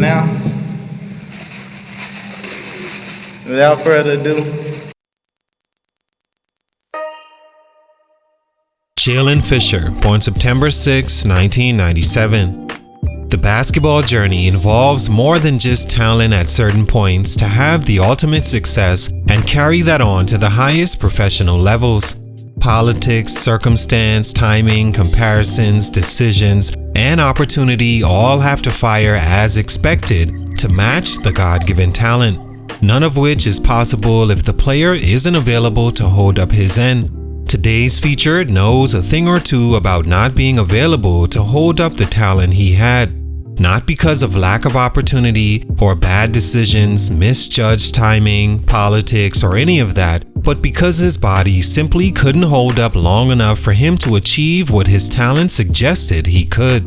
now. Without further ado, Jaylen Fisher, born September 6, 1997. The basketball journey involves more than just talent at certain points to have the ultimate success and carry that on to the highest professional levels. Politics, circumstance, timing, comparisons, decisions, and opportunity all have to fire as expected to match the God-given talent, none of which is possible if the player isn't available to hold up his end. Today's featured knows a thing or two about not being available to hold up the talent he had. Not because of lack of opportunity or bad decisions, misjudged timing, politics, or any of that, but because his body simply couldn't hold up long enough for him to achieve what his talent suggested he could.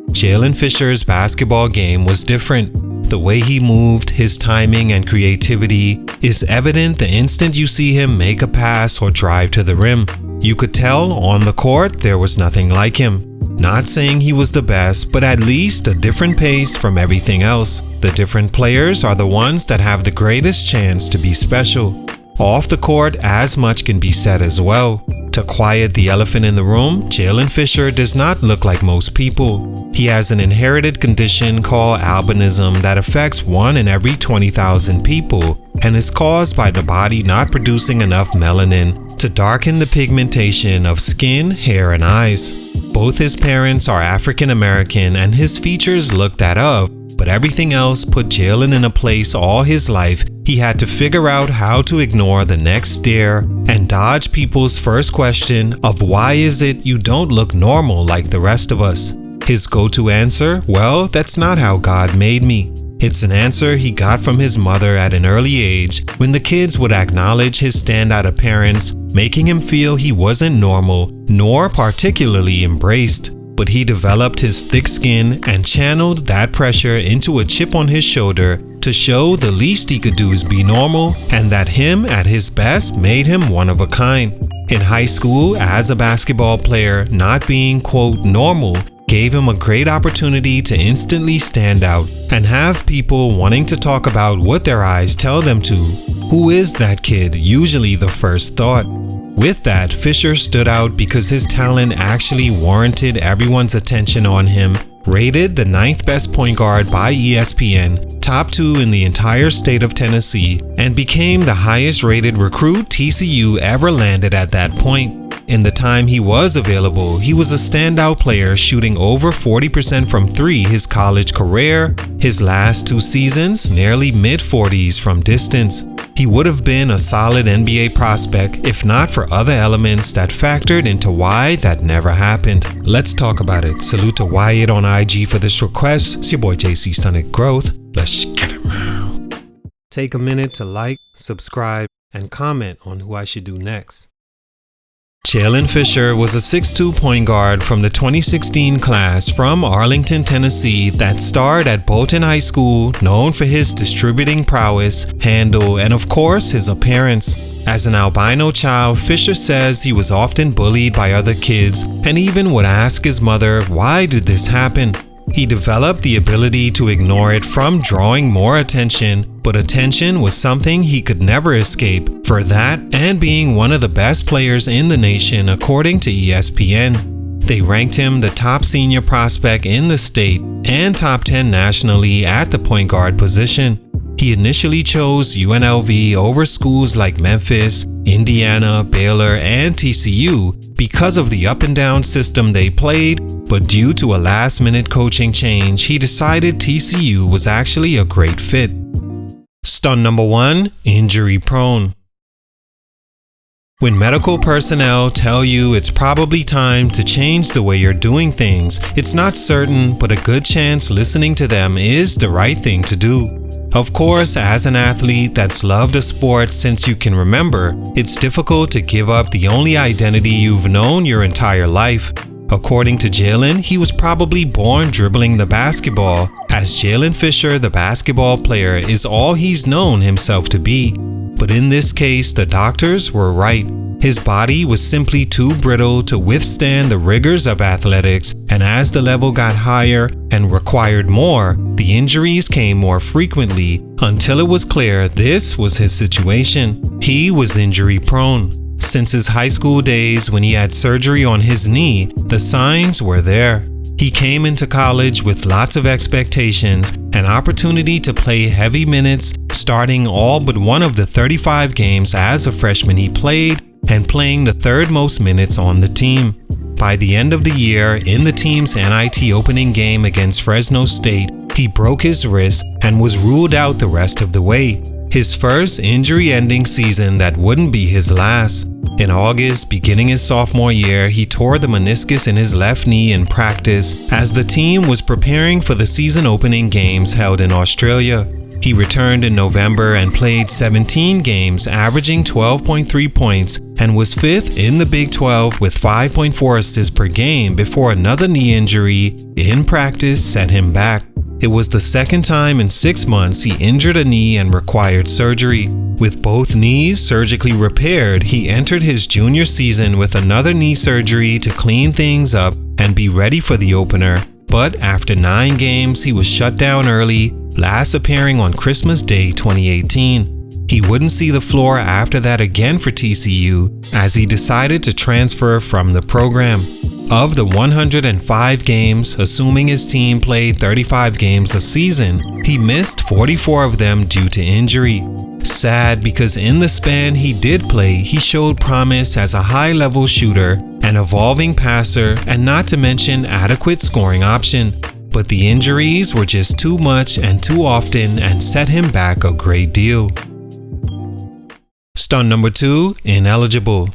Jaylen Fisher's basketball game was different. The way he moved, his timing and creativity is evident the instant you see him make a pass or drive to the rim. You could tell on the court there was nothing like him. Not saying he was the best, but at least a different pace from everything else. The different players are the ones that have the greatest chance to be special. Off the court, as much can be said as well. To quiet the elephant in the room, Jaylen Fisher does not look like most people. He has an inherited condition called albinism that affects 1 in every 20,000 people and is caused by the body not producing enough melanin to darken the pigmentation of skin, hair, and eyes. Both his parents are African American and his features look that of, but everything else put Jaylen in a place all his life he had to figure out how to ignore the next stare and dodge people's first question of why is it you don't look normal like the rest of us. His go-to answer, well, that's not how God made me. It's an answer he got from his mother at an early age when the kids would acknowledge his standout appearance, making him feel he wasn't normal nor particularly embraced. But he developed his thick skin and channeled that pressure into a chip on his shoulder to show the least he could do is be normal and that him at his best made him one of a kind. In high school, as a basketball player, not being quote normal gave him a great opportunity to instantly stand out and have people wanting to talk about what their eyes tell them to. Who is that kid? Usually the first thought. With that, Fisher stood out because his talent actually warranted everyone's attention on him. Rated the 9th best point guard by ESPN, top 2 in the entire state of Tennessee, and became the highest rated recruit TCU ever landed at that point. In the time he was available, he was a standout player shooting over 40% from 3 his college career. His last 2 seasons, nearly mid-40s from distance. He would have been a solid NBA prospect if not for other elements that factored into why that never happened. Let's talk about it. Salute to Wyatt on IG for this request. It's your boy JC Stunted Growth. Let's get it, man. Take a minute to like, subscribe, and comment on who I should do next. Jaylen Fisher was a 6'2" point guard from the 2016 class from Arlington, Tennessee that starred at Bolton High School, known for his distributing prowess, handle, and of course his appearance. As an albino child, Fisher says he was often bullied by other kids and even would ask his mother, why did this happen? He developed the ability to ignore it from drawing more attention, but attention was something he could never escape. For that, and being one of the best players in the nation according to ESPN. They ranked him the top senior prospect in the state and top 10 nationally at the point guard position. He initially chose UNLV over schools like Memphis, Indiana, Baylor, and TCU because of the up-and-down system they played, but due to a last-minute coaching change, he decided TCU was actually a great fit. Stunt number 1, injury prone. When medical personnel tell you it's probably time to change the way you're doing things, it's not certain, but a good chance listening to them is the right thing to do. Of course, as an athlete that's loved a sport since you can remember, it's difficult to give up the only identity you've known your entire life. According to Jaylen, he was probably born dribbling the basketball, as Jaylen Fisher, the basketball player, is all he's known himself to be. But in this case, the doctors were right. His body was simply too brittle to withstand the rigors of athletics, and as the level got higher and required more, the injuries came more frequently until it was clear this was his situation. He was injury prone. Since his high school days when he had surgery on his knee, the signs were there. He came into college with lots of expectations, an opportunity to play heavy minutes, starting all but one of the 35 games as a freshman he played, and playing the third most minutes on the team. By the end of the year, in the team's NIT opening game against Fresno State, he broke his wrist and was ruled out the rest of the way. His first injury-ending season that wouldn't be his last. In August, beginning his sophomore year, he tore the meniscus in his left knee in practice as the team was preparing for the season opening games held in Australia. He returned in November and played 17 games, averaging 12.3 points, and was fifth in the Big 12 with 5.4 assists per game before another knee injury in practice set him back. It was the second time in 6 months he injured a knee and required surgery. With both knees surgically repaired, he entered his junior season with another knee surgery to clean things up and be ready for the opener. But after 9 games, he was shut down early, last appearing on Christmas Day 2018. He wouldn't see the floor after that again for TCU as he decided to transfer from the program. Of the 105 games, assuming his team played 35 games a season, he missed 44 of them due to injury. Sad because in the span he did play, he showed promise as a high-level shooter, an evolving passer, and not to mention adequate scoring option. But the injuries were just too much and too often and set him back a great deal. Stunt number 2, ineligible.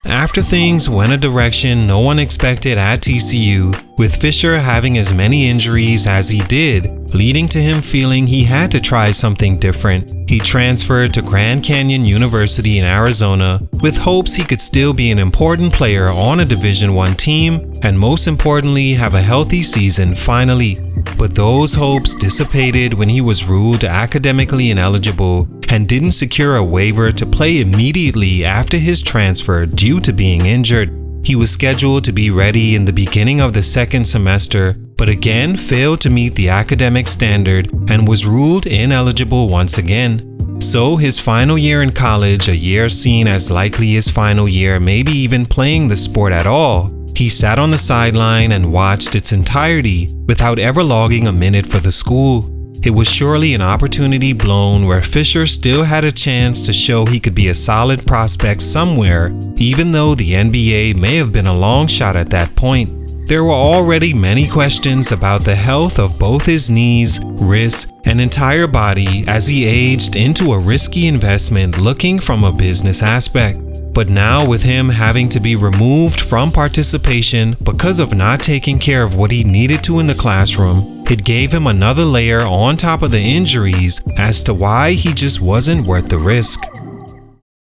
After things went a direction no one expected at TCU, with Fisher having as many injuries as he did, leading to him feeling he had to try something different, he transferred to Grand Canyon University in Arizona with hopes he could still be an important player on a Division I team and most importantly have a healthy season finally. But those hopes dissipated when he was ruled academically ineligible and didn't secure a waiver to play immediately after his transfer due to being injured. He was scheduled to be ready in the beginning of the second semester, but again failed to meet the academic standard and was ruled ineligible once again. So his final year in college, a year seen as likely his final year, maybe even playing the sport at all, he sat on the sideline and watched its entirety without ever logging a minute for the school. It was surely an opportunity blown where Fisher still had a chance to show he could be a solid prospect somewhere, even though the NBA may have been a long shot at that point. There were already many questions about the health of both his knees, wrists, and entire body as he aged into a risky investment looking from a business aspect. But now with him having to be removed from participation because of not taking care of what he needed to in the classroom, it gave him another layer on top of the injuries as to why he just wasn't worth the risk.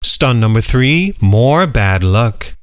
Stunt number 3, more bad luck.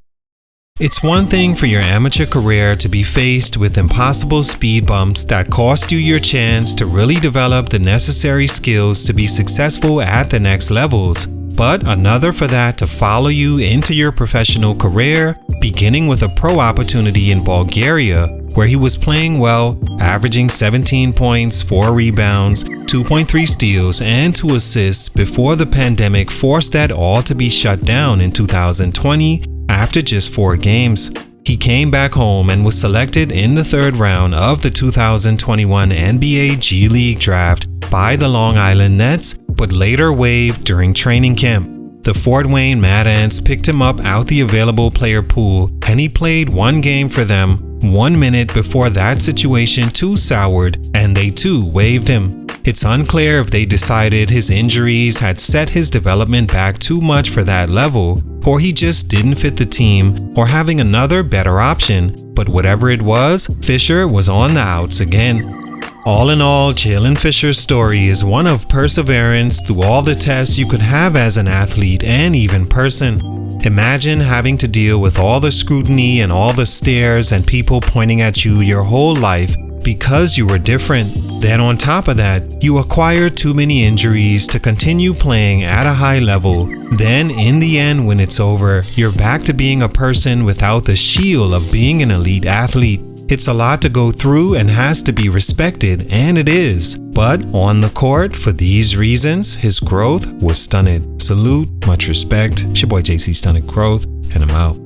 It's one thing for your amateur career to be faced with impossible speed bumps that cost you your chance to really develop the necessary skills to be successful at the next levels, but another for that to follow you into your professional career, beginning with a pro opportunity in Bulgaria, where he was playing well, averaging 17 points, 4 rebounds, 2.3 steals, and 2 assists before the pandemic forced that all to be shut down in 2020 after just 4 games. He came back home and was selected in the 3rd round of the 2021 NBA G League draft by the Long Island Nets, but later waived during training camp. The Fort Wayne Mad Ants picked him up out the available player pool, and he played 1 game for them 1 minute before that situation too soured and they too waived him. It's unclear if they decided his injuries had set his development back too much for that level, or he just didn't fit the team, or having another better option, but whatever it was, Fisher was on the outs again. All in all, Jaylen Fisher's story is one of perseverance through all the tests you could have as an athlete and even person. Imagine having to deal with all the scrutiny and all the stares and people pointing at you your whole life because you were different. Then on top of that, you acquire too many injuries to continue playing at a high level. Then in the end, when it's over, you're back to being a person without the shield of being an elite athlete. It's a lot to go through and has to be respected, and it is. But on the court, for these reasons, his growth was stunted. Salute, much respect. It's your boy JC Stunted Growth, and I'm out.